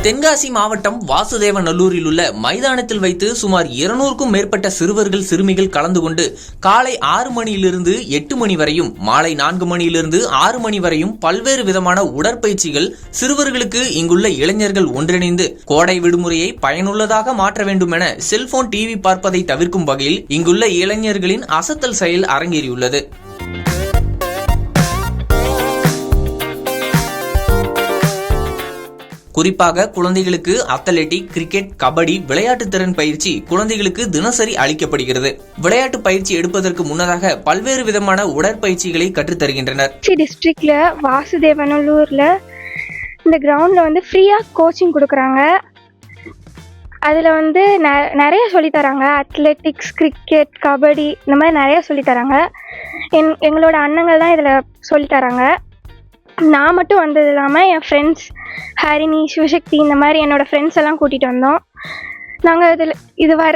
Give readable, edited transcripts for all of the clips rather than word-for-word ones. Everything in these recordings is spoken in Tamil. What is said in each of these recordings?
தென்காசி மாவட்டம் வாசுதேவநல்லூரில் உள்ள மைதானத்தில் வைத்து சுமார் 200க்கும் மேற்பட்ட சிறுவர்கள் சிறுமிகள் கலந்து கொண்டு காலை 6 மணியிலிருந்து 8 மணி வரையும் மாலை 4 மணியிலிருந்து 6 மணி வரையும் பல்வேறு விதமான உடற்பயிற்சிகள் சிறுவர்களுக்கு இங்குள்ள இளைஞர்கள் ஒன்றிணைந்து கோடை விடுமுறையை பயனுள்ளதாக மாற்ற வேண்டும் என செல்போன் டிவி பார்ப்பதை தவிர்க்கும் வகையில் இங்குள்ள இளைஞர்களின் அசத்தல் செயல் அரங்கேறியுள்ளது. குறிப்பாக குழந்தைகளுக்கு அத்லெட்டிக், கிரிக்கெட், கபடி விளையாட்டு திறன் பயிற்சி குழந்தைகளுக்கு தினசரி அளிக்கப்படுகிறது. விளையாட்டு பயிற்சி எடுப்பதற்கு முன்னதாக பல்வேறு விதமான உடற்பயிற்சிகளை கற்றுத்தருகின்றனர். டிஸ்ட்ரிக்ட்ல வாசுதேவநல்லூர்ல இந்த கிரவுண்ட்ல ஃப்ரீயா கோச்சிங் கொடுக்கறாங்க. அதுல நிறைய சொல்லி தராங்க. அத்லெட்டிக்ஸ், கிரிக்கெட், கபடி இந்த மாதிரி நிறைய சொல்லி தராங்க. எங்களோட அண்ணங்கள் தான் இதுல சொல்லி தராங்க. நான் மட்டும் வந்தது இல்லாமல் என் ஃப்ரெண்ட்ஸ் ஹரிணி, சிவசக்தி இந்த மாதிரி என்னோடய ஃப்ரெண்ட்ஸ் எல்லாம் கூட்டிகிட்டு வந்தோம். நாங்கள்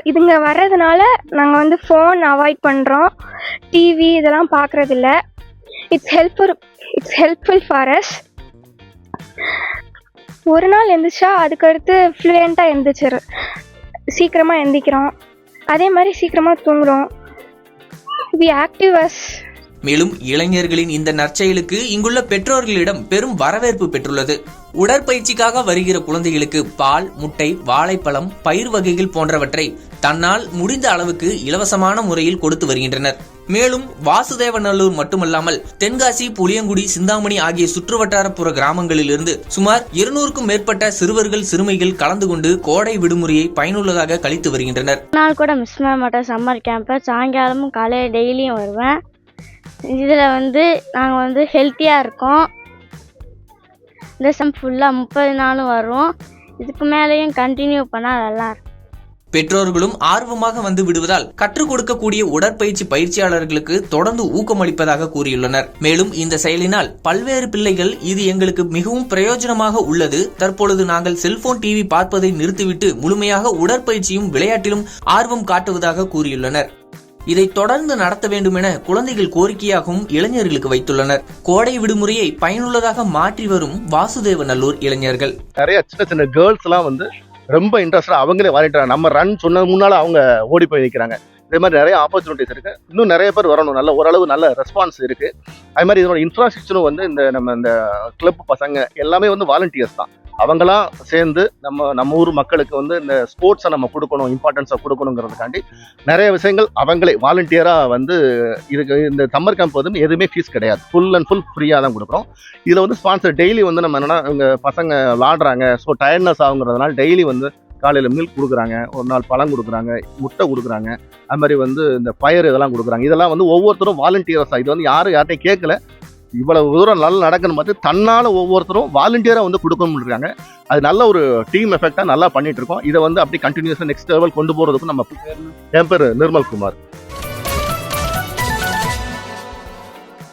இதுங்க வர்றதுனால நாங்கள் ஃபோன் அவாய்ட் பண்ணுறோம். டிவி இதெல்லாம் பார்க்குறதில்ல. It's helpful for us. ஒரு நாள் எந்திரிச்சா அதுக்கடுத்து ஃப்ளூயண்ட்டாக சீக்கிரமாக எந்திக்கிறோம். அதே மாதிரி சீக்கிரமாக தூங்குகிறோம். We active as. மேலும் இளைஞர்களின் இந்த நற்செயலுக்கு இங்குள்ள பெற்றோர்களிடம் பெரும் வரவேற்பு பெற்றுள்ளது. உடற்பயிற்சிக்காக வருகிற குழந்தைகளுக்கு பால், முட்டை, வாழைப்பழம், பயிர் வகைகள் போன்றவற்றை தன்னால் முடிந்த அளவுக்கு இலவசமான முறையில் கொடுத்து வருகின்றனர். மேலும் வாசுதேவநல்லூர் மட்டுமல்லாமல் தென்காசி, புளியங்குடி, சிந்தாமணி ஆகிய சுற்றுவட்டாரப்புற கிராமங்களிலிருந்து சுமார் 200க்கும் மேற்பட்ட சிறுவர்கள் சிறுமிகள் கலந்து கொண்டு கோடை விடுமுறையை பயனுள்ளதாக கழித்து வருகின்றனர். நாள் கூட மிஸ் பண்ண மாட்டேன். சம்மர் கேம்ப் சாயங்காலமும் காலையில் டெய்லியும் வருவேன். இதில் நாங்கள் ஹெல்த்தியாக இருக்கோம். இந்த சம் ஃபுல்லாக 30 நாளும் வரும். இதுக்கு மேலேயும் கண்டினியூ பண்ணால் நல்லா இருக்கும். பெற்றோர்களும் ஆர்வமாக வந்து விடுவதால் கற்றுக் கொடுக்கக்கூடிய உடற்பயிற்சி பயிற்சியாளர்களுக்கு தொடர்ந்து ஊக்கமளிப்பதாக கூறியுள்ளனர். மேலும் இந்த செயலினால் பல்வேறு பிள்ளைகள் இது எங்களுக்கு மிகவும் பிரயோஜனமாக உள்ளது. தற்பொழுது நாங்கள் செல்போன் டிவி பார்ப்பதை நிறுத்திவிட்டு முழுமையாக உடற்பயிற்சியும் விளையாட்டிலும் ஆர்வம் காட்டுவதாக கூறியுள்ளனர். இதை தொடர்ந்து நடத்த வேண்டும் என குழந்தைகள் கோரிக்கையாகவும் இளைஞர்களுக்கு வைத்துள்ளனர். கோடை விடுமுறையை பயனுள்ளதாக மாற்றி வரும் வாசுதேவநல்லூர் இளைஞர்கள். நிறைய சின்ன சின்ன கேர்ள்ஸ் எல்லாம் ரொம்ப இன்ட்ரெஸ்டா அவங்களே வாலிட்டாங்க. நம்ம ரன் சொன்னது முன்னால அவங்க ஓடி போய் நிற்கிறாங்க. இதே மாதிரி நிறைய ஆப்பர்ச்சுனிட்டிஸ் இருக்கு. இன்னும் நிறைய பேர் வரணும். ஓரளவு நல்ல ரெஸ்பான்ஸ் இருக்கு. அது மாதிரி இதோட இன்ஃப்ராஸ்ட்ரக்சரும் இந்த கிளப் பசங்க எல்லாமே வாலண்டியர்ஸ் தான். அவங்களாம் சேர்ந்து நம்ம ஊர் மக்களுக்கு இந்த ஸ்போர்ட்ஸை நம்ம கொடுக்கணும், இம்பார்ட்டன்ஸை கொடுக்கணுங்கிறதுக்காண்டி நிறைய விஷயங்கள் அவங்களே வாலண்டியராக இதுக்கு இந்த சம்மர் கேம்ப் எதுவுமே ஃபீஸ் கிடையாது. ஃபுல் அண்ட் ஃபுல் ஃப்ரீயாக தான் கொடுக்குறோம். இதில் ஸ்பான்சர் டெய்லி நம்ம என்னன்னா இவங்க பசங்க விளாடுறாங்க, ஸோ டயர்ட்னஸ் ஆகுங்கிறதுனால டெய்லி காலையில் மில்க் கொடுக்குறாங்க, ஒரு நாள் பழம் கொடுக்குறாங்க, முட்டை கொடுக்குறாங்க. அது மாதிரி இந்த பயிர் இதெல்லாம் கொடுக்குறாங்க. இதெல்லாம் ஒவ்வொருத்தரும் வாலண்டியர்ஸாக, இது யார்ட்டையும் கேட்கல. இவ்வளவு தூரம் நல்லா நடக்கணும் பார்த்து தன்னால ஒவ்வொருத்தரும் வாலண்டியரா கொடுக்கணும்னு இருக்காங்க. அது நல்ல ஒரு டீம் எஃபெக்டா நல்லா பண்ணிட்டு இருக்கோம். இதை அப்படி கண்டினியூஸா நெக்ஸ்ட் லெவல் கொண்டு போறதுக்கும் என் பேர் நிர்மல் குமார்.